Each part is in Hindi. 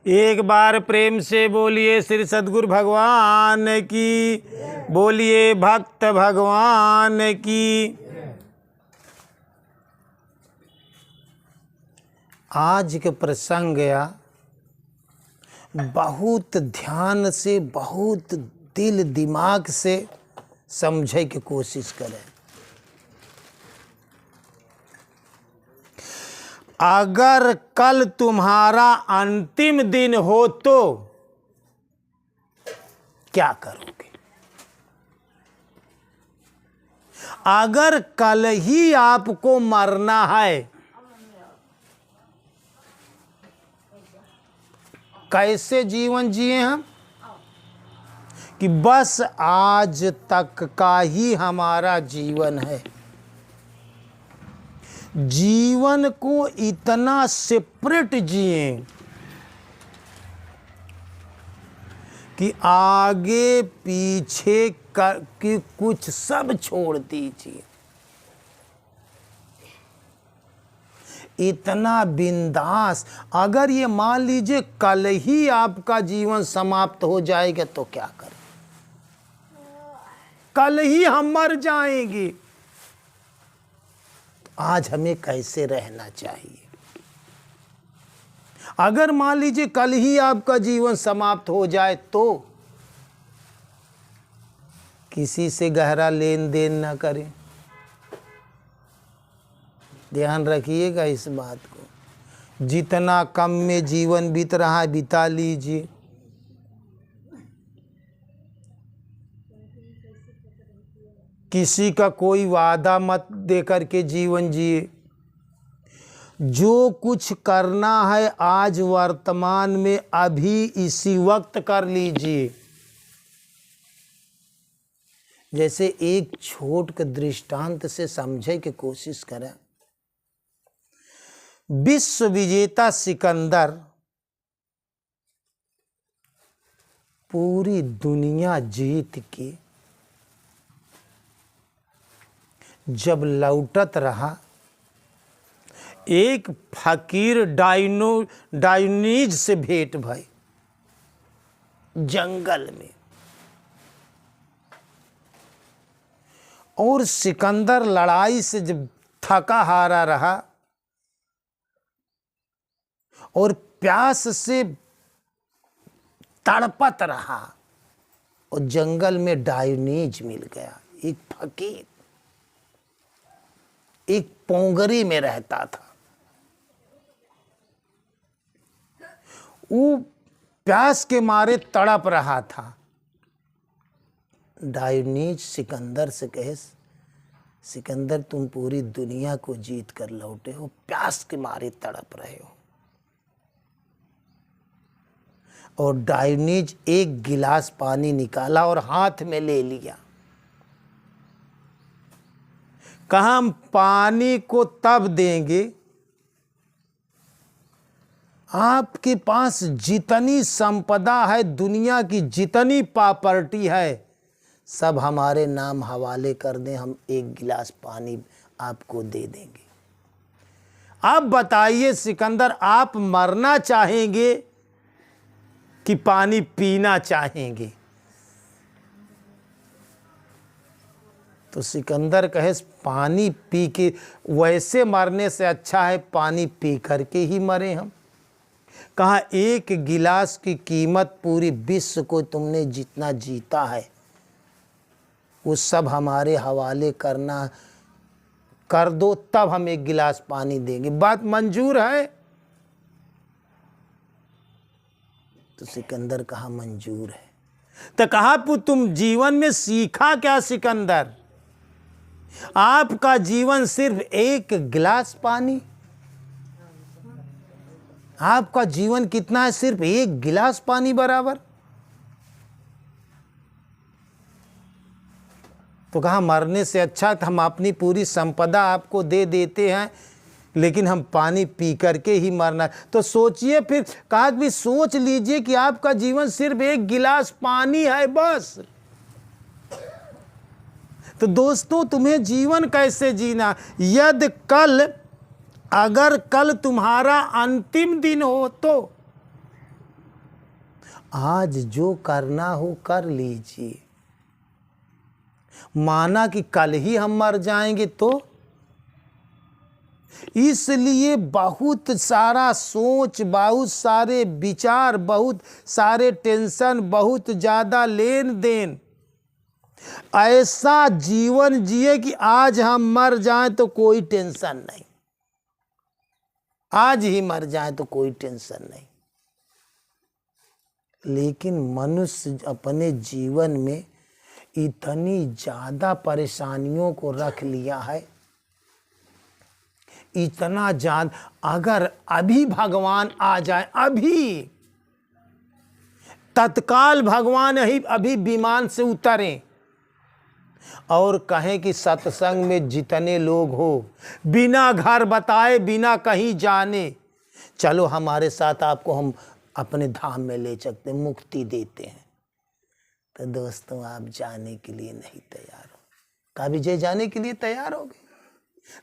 एक बार प्रेम से बोलिए श्री सद्गुरु भगवान की, बोलिए भक्त भगवान की। आज के प्रसंग या बहुत ध्यान से, बहुत दिल दिमाग से समझे की कोशिश करें। अगर कल तुम्हारा अंतिम दिन हो तो क्या करोगे? अगर कल ही आपको मरना है, कैसे जीवन जिए हम कि बस आज तक का ही हमारा जीवन है। जीवन को इतना सेपरेट जिए कि आगे पीछे की कुछ सब छोड़ दीजिए। इतना बिंदास। अगर ये मान लीजिए कल ही आपका जीवन समाप्त हो जाएगा तो क्या करें? कल ही हम मर जाएंगे, आज हमें कैसे रहना चाहिए? अगर मान लीजिए कल ही आपका जीवन समाप्त हो जाए तो किसी से गहरा लेन देन ना करें। ध्यान रखिएगा इस बात को। जितना कम में जीवन बीत रहा है बिता लीजिए। किसी का कोई वादा मत दे करके जीवन जिए। जो कुछ करना है आज वर्तमान में अभी इसी वक्त कर लीजिए। जैसे एक छोट के दृष्टांत से समझे की कोशिश करें। विश्व विजेता सिकंदर पूरी दुनिया जीत के जब लौटत रहा, एक फकीर डायोनीज से भेंट भई जंगल में। और सिकंदर लड़ाई से जब थका हारा रहा और प्यास से तड़पत रहा, और जंगल में डायोनीज मिल गया। एक फकीर एक पोंगरी में रहता था। वो प्यास के मारे तड़प रहा था। डायोनीज सिकंदर से कहे, सिकंदर तुम पूरी दुनिया को जीत कर लौटे हो, प्यास के मारे तड़प रहे हो। और डायोनीज एक गिलास पानी निकाला और हाथ में ले लिया। कहा हम पानी को तब देंगे आपके पास जितनी संपदा है, दुनिया की जितनी प्रॉपर्टी है, सब हमारे नाम हवाले कर दें, हम एक गिलास पानी आपको दे देंगे। अब बताइए सिकंदर, आप मरना चाहेंगे कि पानी पीना चाहेंगे? तो सिकंदर कहे पानी पी के, वैसे मरने से अच्छा है पानी पी करके ही मरे हम। कहा एक गिलास की कीमत पूरी विश्व को तुमने जितना जीता है वो सब हमारे हवाले करना कर दो, तब हम एक गिलास पानी देंगे। बात मंजूर है? तो सिकंदर कहा मंजूर है। तो कहा तुम जीवन में सीखा क्या सिकंदर? आपका जीवन सिर्फ एक गिलास पानी। आपका जीवन कितना है? सिर्फ एक गिलास पानी बराबर। तो कहा मरने से अच्छा हम अपनी पूरी संपदा आपको दे देते हैं, लेकिन हम पानी पी करके ही मरना। तो सोचिए फिर, कहा भी सोच लीजिए कि आपका जीवन सिर्फ एक गिलास पानी है बस। तो दोस्तों तुम्हें जीवन कैसे जीना? यदि अगर कल तुम्हारा अंतिम दिन हो तो आज जो करना हो कर लीजिए। माना कि कल ही हम मर जाएंगे तो, इसलिए बहुत सारा सोच, बहुत सारे विचार, बहुत सारे टेंशन, बहुत ज़्यादा लेन देन, ऐसा जीवन जिए कि आज हम मर जाएं तो कोई टेंशन नहीं, आज ही मर जाएं तो कोई टेंशन नहीं। लेकिन मनुष्य अपने जीवन में इतनी ज़्यादा परेशानियों को रख लिया है, इतना ज़्यादा, अगर अभी भगवान आ जाए, अभी तत्काल भगवान ही अभी विमान से उतरें और कहें कि सत्संग में जितने लोग हो, बिना घर बताए, बिना कहीं जाने, चलो हमारे साथ, आपको हम अपने धाम में ले सकते, मुक्ति देते हैं, तो दोस्तों आप जाने के लिए नहीं तैयार हो। का विजय जाने के लिए तैयार होगे?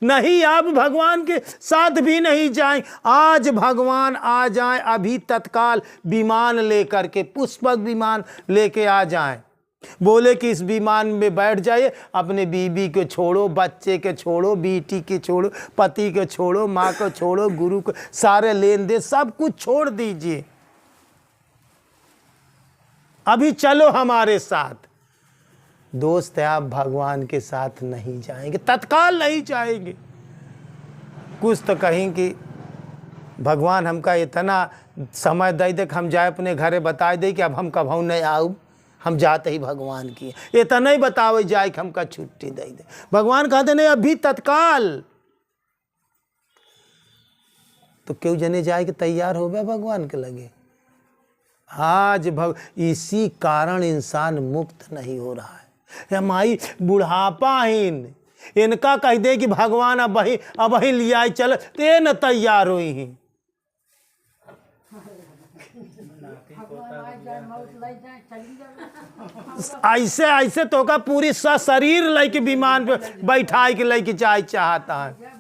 नहीं, आप भगवान के साथ भी नहीं जाएं। आज भगवान आ जाएं, अभी तत्काल विमान लेकर के, पुष्पक विमान लेके आ जाएं, बोले कि इस विमान में बैठ जाइए, अपने बीबी को छोड़ो, बच्चे के छोड़ो, बेटी के छोड़ो, पति को छोड़ो, माँ को छोड़ो, गुरु को, सारे लेन देन सब कुछ छोड़ दीजिए, अभी चलो हमारे साथ। दोस्त, आप भगवान के साथ नहीं जाएंगे, तत्काल नहीं जाएंगे। कुछ तो कहें कि भगवान हमका इतना समय दे दे कि हम जाए अपने घरे, बता दे कि अब हम कभू नहीं आऊ, हम जाते ही भगवान की, इतना ही बतावे जाए कि हमका छुट्टी दे दे। भगवान कहते नहीं, अभी तत्काल। तो क्यों जने जाए कि तैयार हो गया भगवान के लगे? आज इसी कारण इंसान मुक्त नहीं हो रहा है। हमारी बुढ़ापाहीन इनका कह दे कि भगवान अब वही लिया चल, ते न तैयार हुई ही। ऐसे ऐसे तो का पूरी शरीर लेके विमान पे बैठा के लेके जाए चाहता है।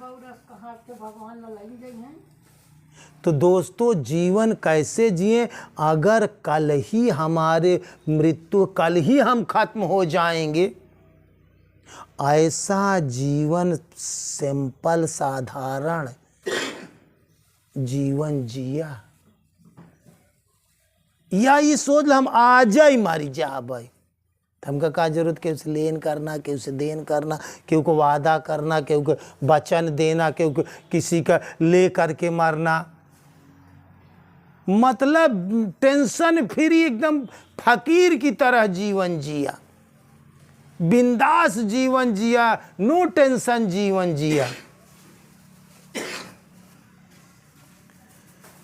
तो दोस्तों, जीवन कैसे जिए? अगर कल ही हमारे मृत्यु, कल ही हम खत्म हो जाएंगे, ऐसा जीवन, सिंपल साधारण जीवन जिया, या ये सोच हम आज ही मारी जा भाई, हमका का जरूरत के उसे लेन करना, के उसे देन करना, केहू को वादा करना, केहू को वचन देना, केहू को किसी का ले करके मरना, मतलब टेंशन फ्री, एकदम फकीर की तरह जीवन जिया, बिंदास जीवन जिया, नो टेंशन जीवन जिया।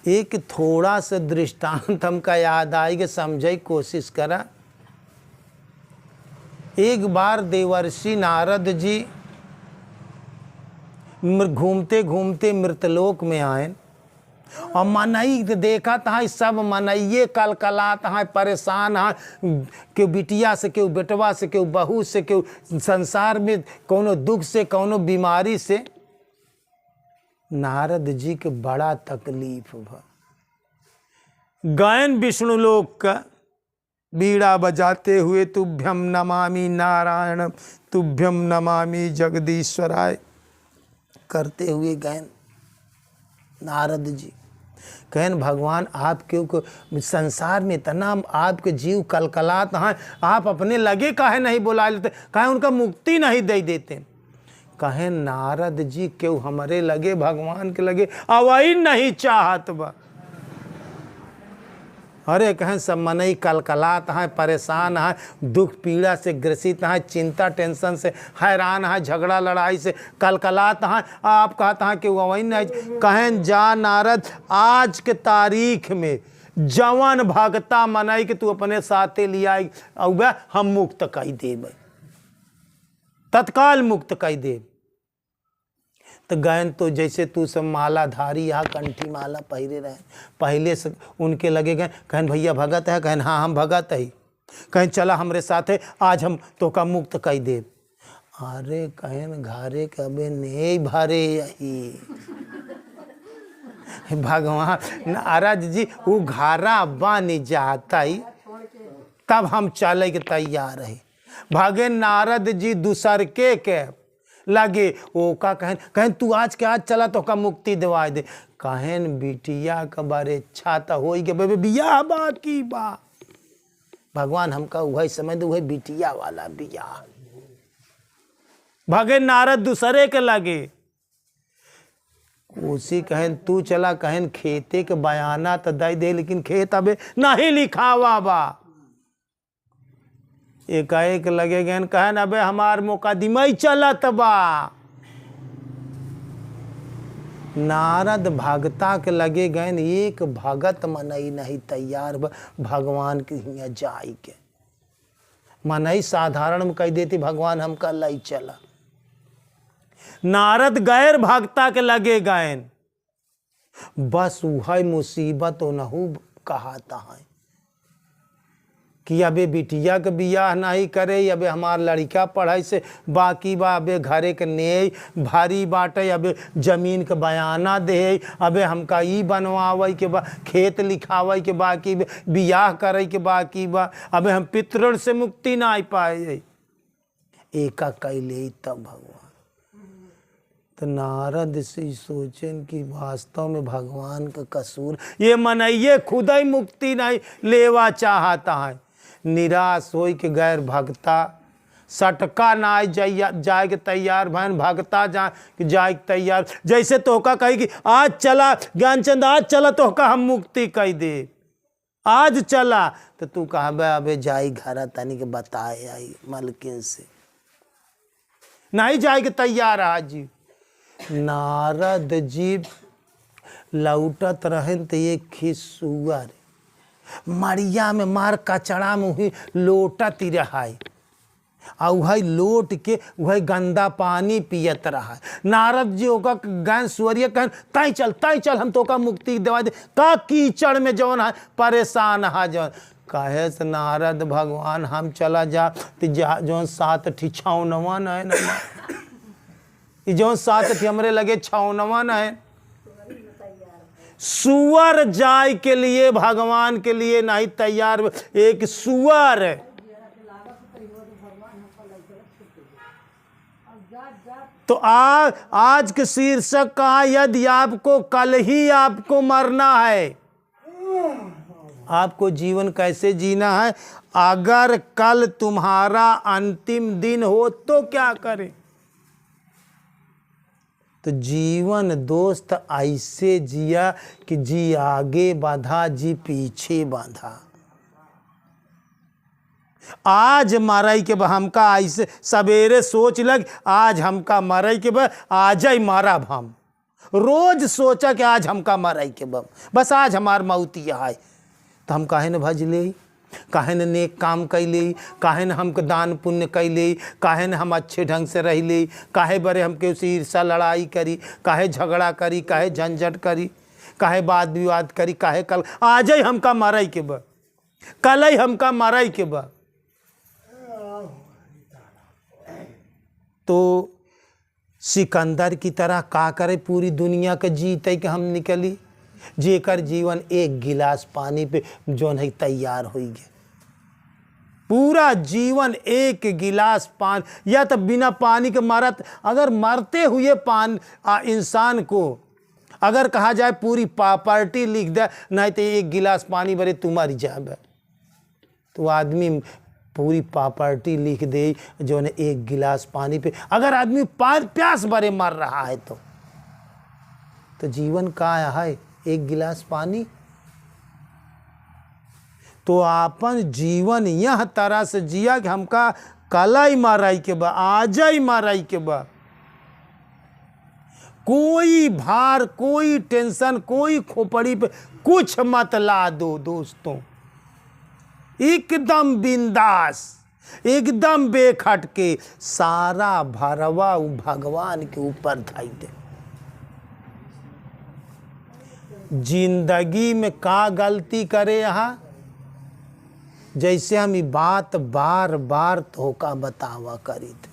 एक थोड़ा सा दृष्टांत हमका याद आएगा, समझे कोशिश करा। एक बार देवर्षि नारद जी घूमते घूमते मृतलोक में आए और मनई देखा था, सब मनइये कलकलात हैं, परेशान हैं, क्यों बिटिया से, क्यों बेटवा से, क्यों बहू से, क्यों संसार में कोनो दुख से, कोनो बीमारी से। नारद जी के बड़ा तकलीफ भा। गायन विष्णुलोक का बीड़ा बजाते हुए तुभ्यम नमामि नारायण, तुभ्यम नमामि जगदीश्वराय करते हुए गायन नारद जी कहन, भगवान आप क्यों संसार में इतना आपके जीव कलकलात हैं, आप अपने लगे काहे नहीं बुला लेते, काहे उनका मुक्ति नहीं दे देते। कहे नारद जी क्यों हमारे लगे, भगवान के लगे अवई नहीं चाहत बा। अरे कहें सब मनई कलकलात हैं, परेशान हैं, दुख पीड़ा से ग्रसित हैं, चिंता टेंशन से हैरान हैं, झगड़ा लड़ाई से कलकलात हैं, आप कहता हैं कि वही नहीं। कहें जा नारद, आज के तारीख में जवन भगता मनई कि तू अपने साथे लिया अब हम मुक्त कही देब, तत्काल मुक्त कही देब। तो गयन तो जैसे तू सब मालाधारी, यहाँ कंठी माला पहरे रहे, पहले से उनके लगे गए। कहन भैया भगत है? कहन हाँ हम भगत है। कहन चला हमरे साथ है, आज हम तो का मुक्त कही देव। अरे कहन घरे कबे नहीं भरे यही भगवान नारद जी वो घारा बन जाता तब हम चले के तैयार रहे। भागे नारद जी दूसर के लगे वो का कहन तू आज के आज चला तो का मुक्ति दिवा दे। कहन बिटिया का बारे इच्छा तो हो के बेबे बियाह बाकी बा। भगवान हमका वही समझ दे वही बिटिया वाला बियाह। भागे नारद दूसरे के लगे उसी कहन तू चला कहन खेते के बयाना तो दे दे लेकिन खेत अबे नहीं लिखावा बा। एकाएक लगे गन कहन अबे हमार मुकदमा ही चलत बा। नारद भगता के लगे गन एक भगत मनई नहीं तैयार भगवान के हियाँ जाई के। मनई साधारण में कह देती भगवान हमका लाई चला। नारद गैर भगता के लगे गए बस वह मुसीबत नहू कहता है कि अबे बिटिया के बियाह नहीं करे अबे हमार लड़का पढ़ाई से बाकी बा। अबे घरे के ने भारी बाटे अबे जमीन के बयाना दे अबे हमका ई बनवावे के बा खेत लिखावे के बाकी बियाह करे के बाकी बा। अबे हम पितृण से मुक्ति ना पाए एका कैले तब भगवान तो नारद से सोचें कि वास्तव में भगवान का कसूर ये मनइये खुद ही मुक्ति नहीं लेवा चाहता है। निराश हो के गैर भगता सटका ना जाए के तैयार भैन भगता जाए के तैयार। जैसे तोहका कही कि आज चला ज्ञानचंद आज चला तोहका हम मुक्ति कह दे आज चला तो तू कहबे अबे जाई घर तनी के बताए आई मलकिन से नहीं जाए के तैयार आज। नारद जी लौटत रहन तो एक खिसुअर मरिया में मार कचड़ा में ही लोटती रहा और वह लोट के वह गंदा पानी पियत रहा। नारद जी होगा गैन सुअरिया कहन तय चल हम तो का मुक्ति दिवा दे का कीचड़ में जौन है परेशान है जौन कहे से नारद भगवान हम चला जा जौन 7 छावनवन है ना जौन 7 हमरे लगे छावनवन है सुअर जाय के लिए भगवान के लिए नहीं तैयार। एक सुअर तो आज के शीर्षक कहा यदि आपको कल ही आपको मरना है आपको जीवन कैसे जीना है अगर कल तुम्हारा अंतिम दिन हो तो क्या करें। तो जीवन दोस्त ऐसे जिया कि जी आगे बांधा जी पीछे बांधा। आज मरई के हमका ऐसे सवेरे सोच लग आज हमका मरई के आज ही मारब हम रोज सोचा कि आज हमका मरई के बस आज हमार मौत यह है। तो हम काहे न भज ले काहे न नेक काम कैले काहे न हमको दान पुण्य कैले काहे न हम अच्छे ढंग से रह ले काहे बरे हमके उसी ईर्षा लड़ाई करी काहे झगड़ा करी काहे झंझट करी काहे वाद विवाद करी काहे कल आज ही हमका मरई के कल ही हमका मरई के तो सिकंदर की तरह का करे पूरी दुनिया के जीते के हम निकली जेकर जीवन एक गिलास पानी पे जो नहीं तैयार हो गए पूरा जीवन एक गिलास पानी या तो बिना पानी के मरत अगर मरते हुए इंसान को अगर कहा जाए पूरी प्रॉपर्टी लिख दे नहीं तो एक गिलास पानी भरे तू मर जाए तो आदमी पूरी प्रॉपर्टी लिख दे जो ने एक गिलास पानी पे अगर आदमी प्यास भरे मर रहा है तो जीवन का है एक गिलास पानी। तो आपन जीवन यह तरह से जिया कि हमका कल ही माराई के आज ही माराई के कोई भार कोई टेंशन कोई खोपड़ी पे कुछ मत ला दो दोस्तों एकदम बिंदास एकदम बेखट के सारा भरवा भगवान के ऊपर धाई दे। जिंदगी में का गलती करे यहाँ जैसे हम ये बात बार बार धोखा बतावा करी थे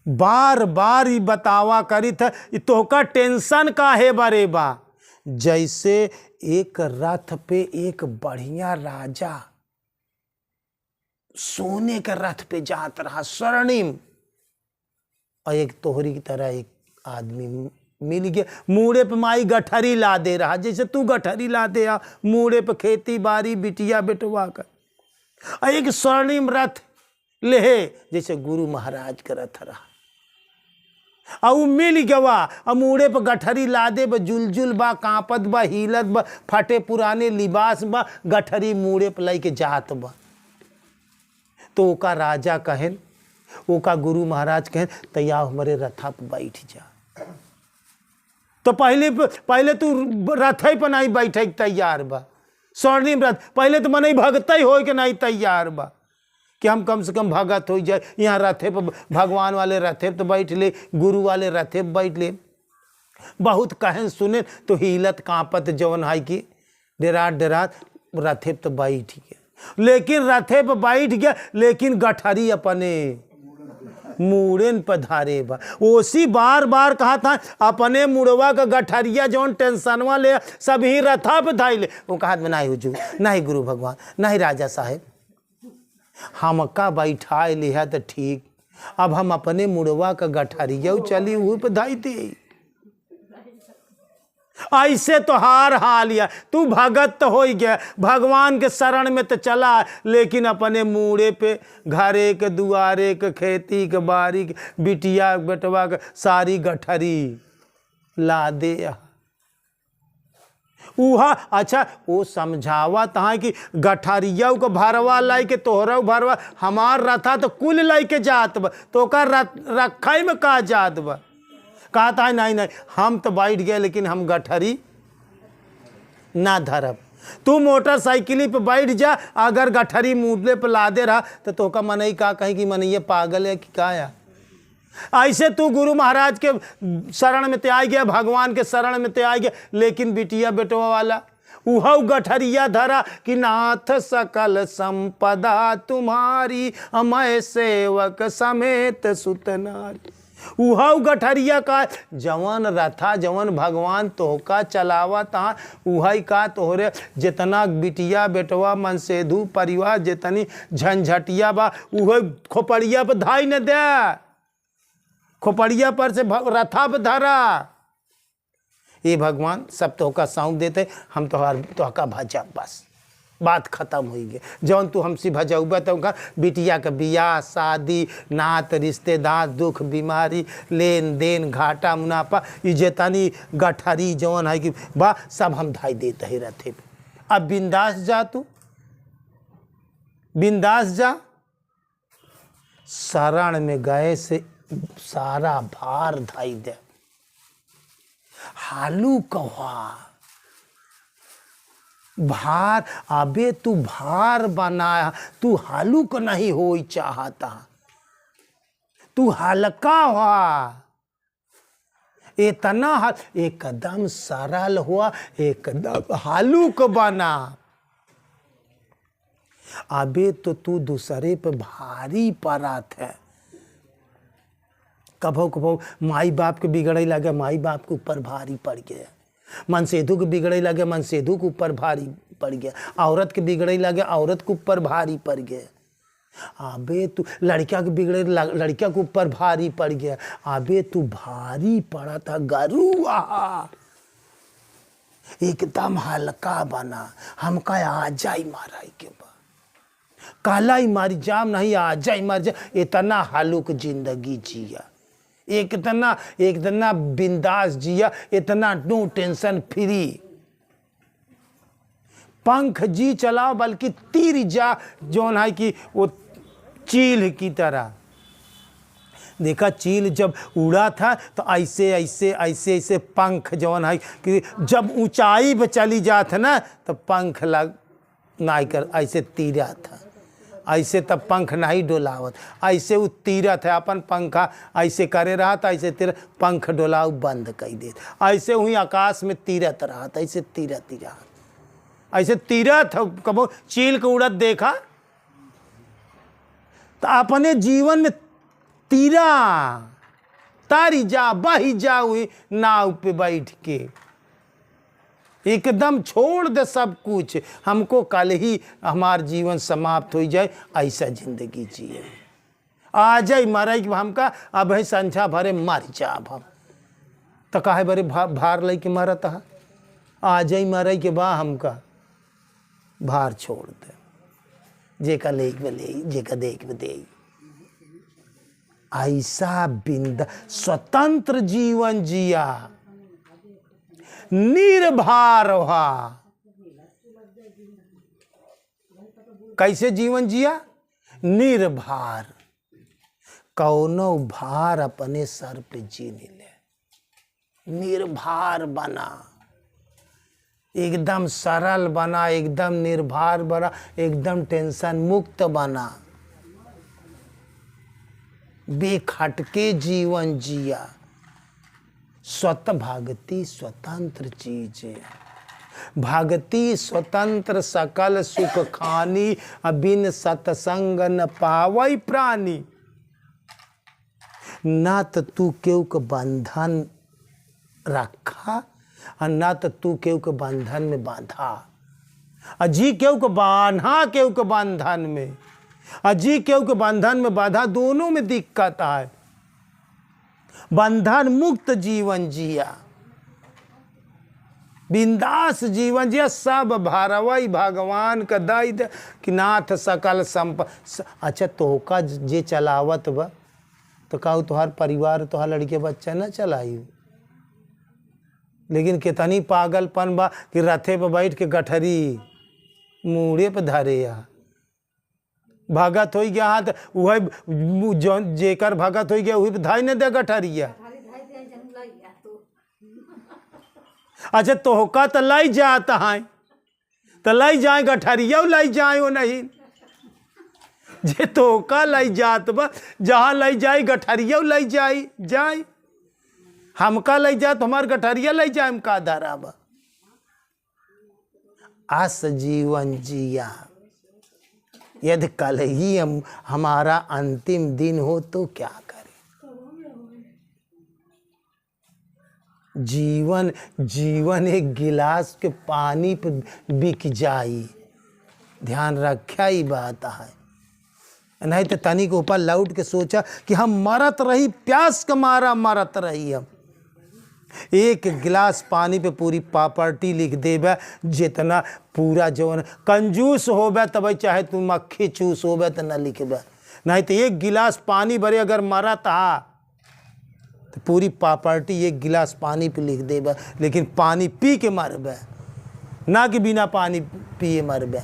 बार बार ही बतावा करी था तोहका टेंशन काहे बारे बा। जैसे एक रथ पे एक बढ़िया राजा सोने के रथ पे जात रहा स्वर्णिम, और एक तोहरी की तरह एक आदमी मिल गया, मूड़े पे माई गठरी ला दे रहा, जैसे तू गठरी ला दे मूड़े पे खेती बाड़ी बिटिया बेटवा कर, और एक स्वर्णिम रथ ले जैसे गुरु महाराज का रथ रहा, और मिल गवा और मूड़े पे गठरी लादे बा, जुलजुल बा, कांपत बा, हिलत बा, फटे पुराने लिबास बा, गठरी मूड़े पे लेके जात बा। तो ओका राजा कहन, ओका गुरु महाराज कहन तैया हमारे रथा पे बैठ जा। तो पहले तू रथे पर नहीं बैठे तैयार बा, स्वर्णिम रथ पहले तो मन भगत ही हो के नहीं तैयार बा कि हम कम से कम भगत हो जाए। यहाँ रथे पर भगवान वाले रथे पर तो बैठ ले, गुरु वाले रथे पर बैठ ले। बहुत कहन सुने तो हिलत कांपत जवन है कि डेरात डेरात रथे पर तो बैठ गया, लेकिन रथे पर बैठ गया लेकिन गठरी अपने मूड़न पर धारे बा। ओसी बार बार कहा था अपने मुड़वा का गठरिया जौन टेंशनवा ले सभी रथा पे धाई ले। वो कहा नहीं हुजूर, नहीं गुरु भगवान, नहीं राजा साहेब, हमका बैठाए लिया तो ठीक, अब हम अपने मुड़वा का गठरिया चली हुई पे धाई दे। ऐसे तो हार हालिया, तू भगत तो हो गया, भगवान के शरण में तो चला, लेकिन अपने मूड़े पे घरे के दुआरे के खेती के बारी के बिटिया बेटवा के सारी गठरी ला दे। उहा अच्छा वो समझावा तहा कि गठरिया को भरवा लाई के तोहरा भरवा, हमार रथा तो कुल लाई के जात बा, तो का रखाई में का जात बा। कहता है नहीं हम तो बैठ गए लेकिन हम गठरी ना धरब, तू मोटरसाइकिल पे बैठ जा, अगर गठरी मूडले पे ला दे रहा तो का मनई का कहीं कि मनई पागल है कि क्या है। ऐसे तू गुरु महाराज के शरण में ते आ गया, भगवान के शरण में ते आ गया, लेकिन बिटिया बेटवा वाला उह गठरिया धरा कि नाथ सकल संपदा तुम्हारी, मैं सेवक समेत सुतनारी। उह गठरिया का जवन रथा जवन भगवान तोहका चलावा ता उह का तोहरे जितना बिटिया बेटवा मनसेधु परिवार जितनी झंझटिया बा उह खोपड़िया पर धाई न दे, खोपड़िया पर से रथा पर धरा। ये भगवान सब तोहका सौंप देते, हम तोहका भजा, बस बात खत्म हो गई। जौन तू हमसे भजौबा तो बिटिया का बियाह शादी नात रिश्तेदार दुख बीमारी लेन देन घाटा मुनाफा ये जितनी गठरी जौन है कि बा सब हम धाई देते ही रहते। अब बिंदास जा, तू बिंदास जा, शरण में गए से सारा भार धाई दे। हालू कहा भार, अबे तू भार बनाया, तू हालू को नहीं हो चाहता, तू हल्का हुआ, इतना एकदम सरल हुआ, एकदम हालू को बना। अबे तो तू दूसरे पे भारी पड़त है। कभो कभो माई बाप के बिगड़े लगे, माई बाप के ऊपर भारी पड़ गया, मनसेधु के बिगड़े लगे, मनसेधु के ऊपर भारी पड़ गया, औरत के बिगड़े लगे, औरत के ऊपर भारी पड़ गया। अबे तू लड़का के बिगड़े लड़का के ऊपर भारी पड़ गया। अबे तू भारी पड़ा था गरुआ, एकदम हल्का बना। हमका आ जाई माराई के बा, काला ही मारी जाम नहीं, आ जाई मार जा, इतना हालुक जिंदगी जिया, एकदना बिंदास जिया, इतना नो टेंशन फ्री। पंख जी चलाओ बल्कि तीर जा, जौन है कि वो चील की तरह। देखा चील जब उड़ा था तो ऐसे ऐसे ऐसे ऐसे पंख जौन है कि जब ऊंचाई पे चली जात ना तो पंख लग नहीं कर, ऐसे तीरा था, ऐसे तब पंख नहीं डोलावत, ऐसे वो तीरथ है अपन पंखा ऐसे करे रहा था, ऐसे तीर पंख डोलाव बंद कर दे, ऐसे वही आकाश में तीरथ रहा था, ऐसे तीरथ रहा, ऐसे तीरथ। कबो चील के उड़त देखा तो अपने जीवन में तीरा तारी जा बही जाऊ नाव पे बैठ के, एकदम छोड़ दे सब कुछ, हमको कल ही हमार जीवन समाप्त हो जाए, ऐसा जिंदगी जिए। आ जाए मर हमका अब है संझा भरे मर जाब हम तो काहे बरे भार ले के मरत है। आ जाए मर के बा हमका भार छोड़ दे, जेका लेक में ले जेका देख में दे। ऐसा बिंदा स्वतंत्र जीवन जिया, निर्भर हुआ। कैसे जीवन जिया? निर्भर, कौनो भार अपने सर पे जी नहीं ले। निर्भर बना, एकदम सरल बना, एकदम निर्भर बना, एकदम टेंशन मुक्त बना, बेखटके जीवन जिया। भागती स्वतंत्र चीज है, भागती स्वतंत्र सकल सुख खानी, बिन सतसंग न पावई प्राणी। ना तो तू केहू के बंधन रखा और ना तो तू केहू के बंधन में बांधा। अजी केहू के बांधा केहू के बंधन में, अजी केहू के बंधन में बाधा, दोनों में दिक्कत है। बंधन मुक्त जीवन जिया, बिंदास जीवन जिया, सब भारवई भगवान का दई दे कि नाथ सकल संप। अच्छा तोहका जे चलावत बा तो कहू तुहार परिवार तुहार लड़के बच्चा न चलाई, लेकिन कितनी पागलपन बा कि रथे पे बैठ के गठरी मूड़े पे धरे या भगत हो गया हाथ वही जो जेकर भगत हो गया वही धाई ने दे गठरिया। अच्छा तोहका तो लाई जाता है तो लाई जाए गठरिया लाई जाए वो नहीं, जे तोहका लाई जात बा जहाँ लाई जाए गठरिया लाई जाए जाए, हमका लाई जाए तो हमार गठरिया लाई जाए, हमका धारा बा। आस जीवन जिया, यदि कल ही हमारा अंतिम दिन हो तो क्या करें। जीवन एक गिलास के पानी पे बिक जाई, ध्यान रखा ही बात है। नहीं तो तनी के ऊपर लौट के सोचा कि हम मरत रही, प्यास का मारा मरत रही। हम एक गिलास पानी पे पूरी प्रॉपर्टी लिख देबे, जितना पूरा जवन कंजूस होबे तब चाहे तू मक्खी चूस होबे तो न लिखबे। नहीं तो एक गिलास पानी भरे अगर मरत हा तो पूरी प्रॉपर्टी एक गिलास पानी पे लिख देबे, लेकिन पानी पी के मरबे, ना कि बिना पानी पिए मरबे।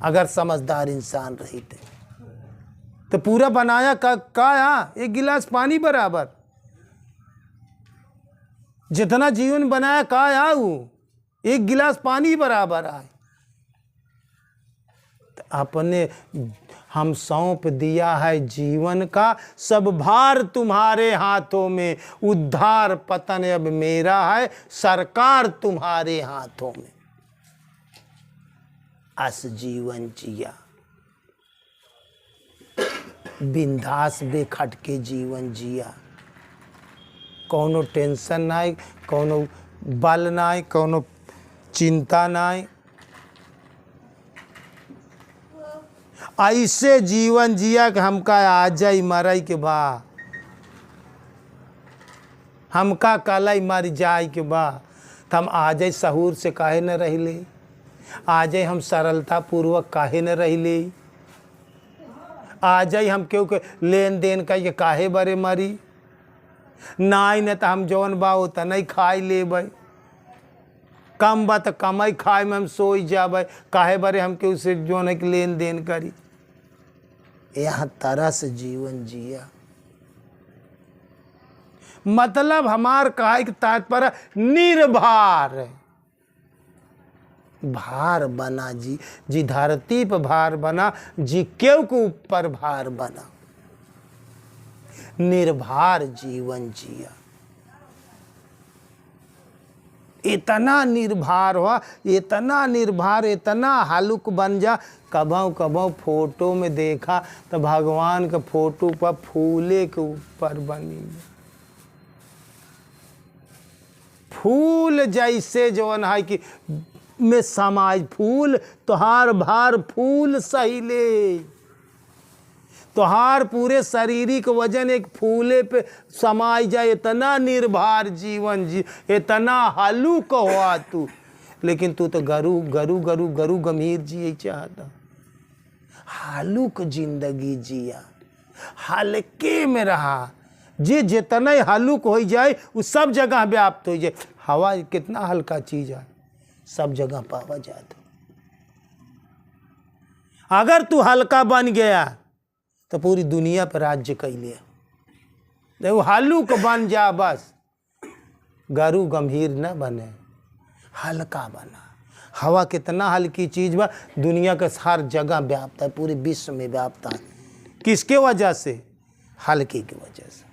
अगर समझदार इंसान रही तो पूरा बनाया का एक गिलास पानी बराबर, जितना जीवन बनाया का वो एक गिलास पानी बराबर आए। तो अपने हम सौंप दिया है जीवन का, सब भार तुम्हारे हाथों में, उद्धार पतन अब मेरा है, सरकार तुम्हारे हाथों में। अस जीवन जिया, बिंदास बेखटके जीवन जिया, कोनो टेंशन नहीं, कोनो बल नहीं, कोनो चिंता नहीं। ऐसे जीवन जिया कि हमका आ जाई मरई के बा, हमका कलई मर जाए के बा, तो हम आ जाए सहूर से काहे न रह ले, आ जाए हम सरलता पूर्वक काहे न रह ले, आ जाए हम क्यों के लेन देन का ये काहे बरे मरी, नाई न तो हम जौन बा होता नहीं खाई लेबै, कम बा तो कमाई खाए में हम सोई जाबै, काहे बरे हम क्यों से जौन है कि लेन देन करी। यहाँ तरह से जीवन जिया, मतलब हमार कहे के तात्पर्य निर्भर, भार बना जी धरती पर भार बना, जी केव के ऊपर भार बना, निर्भर जीवन जिया। इतना निर्भर हुआ, इतना निर्भर, इतना हालुक बन जा। कभों कभों फोटो में देखा तो भगवान के फोटो पर फूले के ऊपर बनी, फूल जैसे जवन है कि में समाज फूल तोहार भार फूल सहिले, तोहार पूरे शारीरिक वजन एक फूले पे समाई जाए, इतना निर्भर जीवन जी, इतना हल्लुक हुआ तू। लेकिन तू तो गरु गरु गरु गरु गंभीर जिए चाहता, हल्लुक जिंदगी जिया, हल्के में रहा। जे जितना हल्लुक हो जाए वो सब जगह व्याप्त हो जाए। हवा कितना हल्का चीज है, सब जगह पावा जाता। अगर तू हल्का बन गया तो पूरी दुनिया पर राज्य कैले। देखो हल्लुक बन जा, बस गरु गंभीर न बने, हल्का बना। हवा कितना हल्की चीज बा, दुनिया के हर जगह व्याप्त है, पूरे विश्व में व्याप्त है। किसके वजह से? हल्के की वजह से।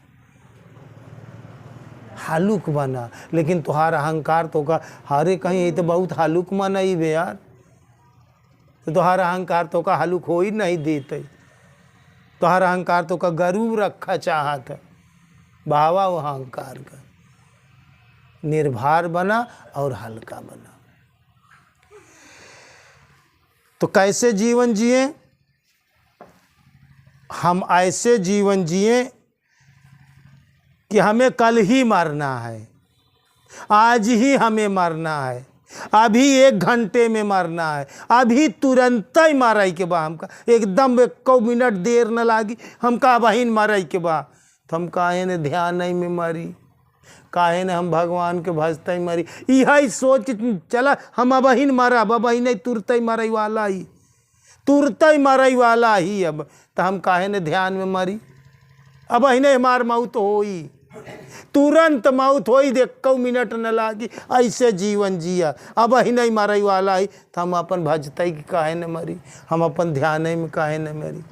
हल्लुक बना। लेकिन तुम्हारा अहंकार तो का हरे कहीं ये तो बहुत हल्लुक माना ही बे यार, तो तुम्हारा अहंकार तो का हल्लुक हो ही नहीं देते। तुम्हारा अहंकार तो का गरूब रखा चाहत है, बावा वो अहंकार का। निर्भर बना और हल्का बना। तो कैसे जीवन जिए? हम ऐसे जीवन जिए कि हमें कल ही मरना है, आज ही हमें मरना है, अभी 1 घंटे में मरना है, अभी तुरंत ही मरई के बा। हमका एकदम 1 मिनट देर न लागी, हमका बहिन मरई के बा। तो हम काहे ने ध्यान नहीं में मरी, काहे ने हम भगवान के भजते ही मरी। यही सोच चला हम बहिन मरा, बहिन तुरंत ही मरई वाला ही, तुरंत ही मरई वाला ही। अब तो हम काहे ने ध्यान में मरी। अब बहिने हमार मौत होई, तुरंत मौत होई, 1 मिनट न लागी। ऐसे जीवन जिया, अब ही नहीं मरई वाला ही। तो हम अपन भजते कि काहे न मरी, हम अपन ध्यान में काहे न मरी।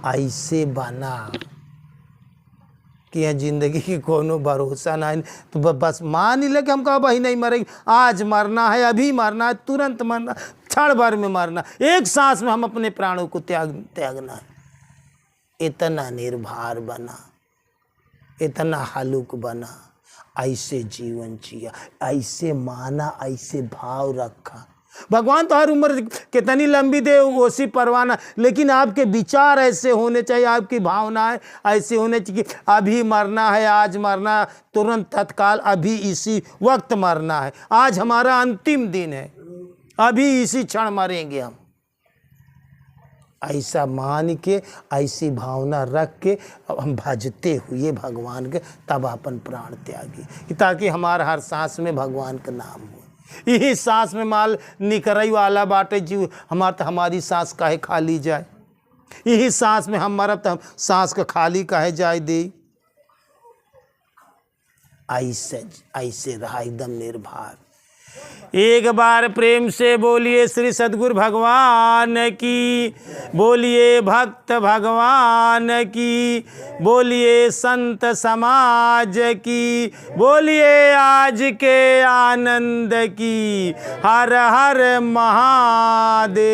ऐसे बना कि यह जिंदगी की कोनो भरोसा नहीं। तो बस मान ले कि हम कहा ही नहीं मरेगी, आज मरना है, अभी मरना है, तुरंत मरना, क्षण भर में मरना, 1 सांस में हम अपने प्राणों को त्यागना है। इतना निर्भर बना, इतना हल्लुक बना, ऐसे जीवन जिया, ऐसे माना, ऐसे भाव रखा। भगवान तो हर उम्र कितनी लंबी दे उसी परवाना, लेकिन आपके विचार ऐसे होने चाहिए, आपकी भावनाएं ऐसे होने चाहिए। अभी मरना है, आज मरना, तुरंत तत्काल, अभी इसी वक्त मरना है, आज हमारा अंतिम दिन है, अभी इसी क्षण मरेंगे हम। ऐसा मान के, ऐसी भावना रख के हम भजते हुए भगवान के, तब अपन प्राण त्यागी, ताकि हमारा हर सांस में भगवान का नाम हो। यही सांस में माल निकरई वाला बाटे जीव हमारी सांस काहे खाली जाए। यही सांस में हम मरब तो हम सांस का खाली काहे जाए दे। ऐसे ऐसे रहा एकदम निर्भर। एक बार प्रेम से बोलिए श्री सद्गुरु भगवान की, बोलिए भक्त भगवान की, बोलिए संत समाज की, बोलिए आज के आनंद की। हर हर महादेव।